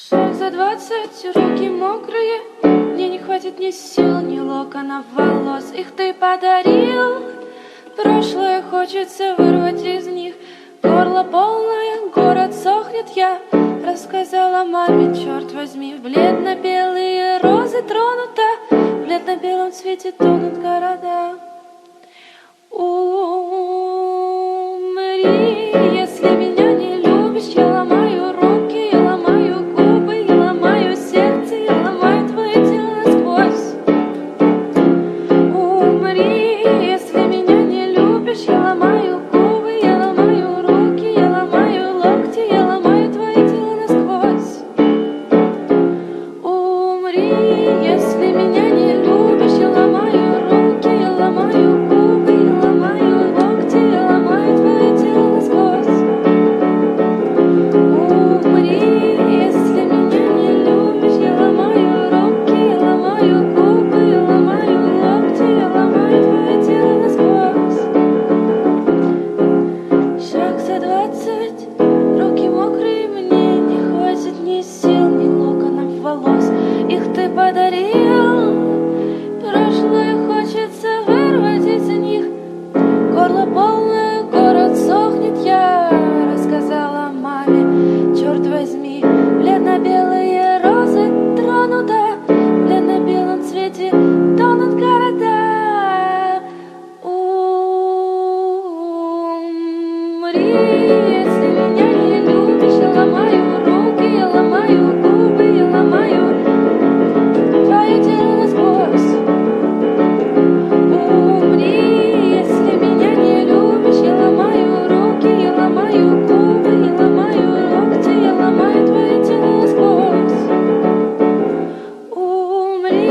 Шаг за 20, руки мокрые, мне не хватит ни сил, ни локонов волос. Их ты подарил, прошлое хочется вырвать из них. Горло полное, город сохнет, я рассказала маме, черт возьми. В бледно-белые розы тронута, в бледно-белом свете тонут города. Умри, если меня не любишь, я ломаю руки, я ломаю губы, я ломаю сердце, я ломаю твое тело насквозь. Умри, если меня не любишь, я ломаю губы, я ломаю руки, я ломаю локти, я ломаю твое тело насквозь. Умри, если меня не любишь, я ломаю руки, я ломаю губы, я ломаю локти, я ломаю твое тело насквозь. Умри, если меня не любишь, я ломаю руки, я ломаю губы, я ломаю локти, я ломаю твое тело насквозь. Шаг за 20, руки мокрые, мне не хватит ни сил, ни локонов волос. Их ты подарил, прошлое хочется вырвать из них. Горло полное, город сохнет, я рассказала маме, черт возьми. Бледно-белые розы тронута, в бледно-белом цвете тонут города. Умри, если меня не любишь, я ломаю руки, я ломаю губы, я ломаю твое тело насквозь. Умри, если меня не любишь, я ломаю руки, я ломаю губы, я ломаю локти, я ломаю твое тело насквозь. Умри,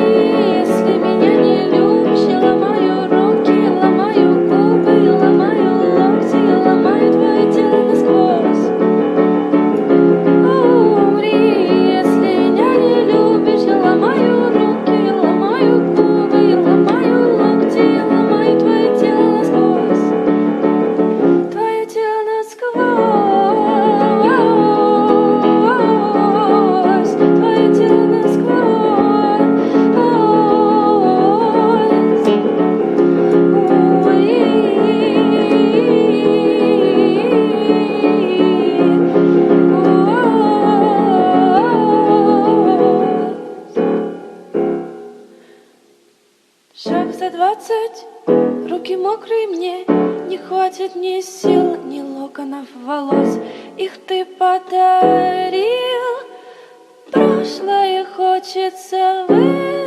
если меня не любишь, я ломаю руки, я ломаю губы, я ломаю локти, я ломаю твое тело насквозь. Умри, если меня не любишь, я ломаю руки, я ломаю губы, я ломаю локти, я ломаю твое тело насквозь. Твое тело насквозь, твое тело насквозь. Шаг за 20, руки мокрые, мне не хватит ни сил, ни локонов волос. Их ты подарил, прошлое хочется вырвать.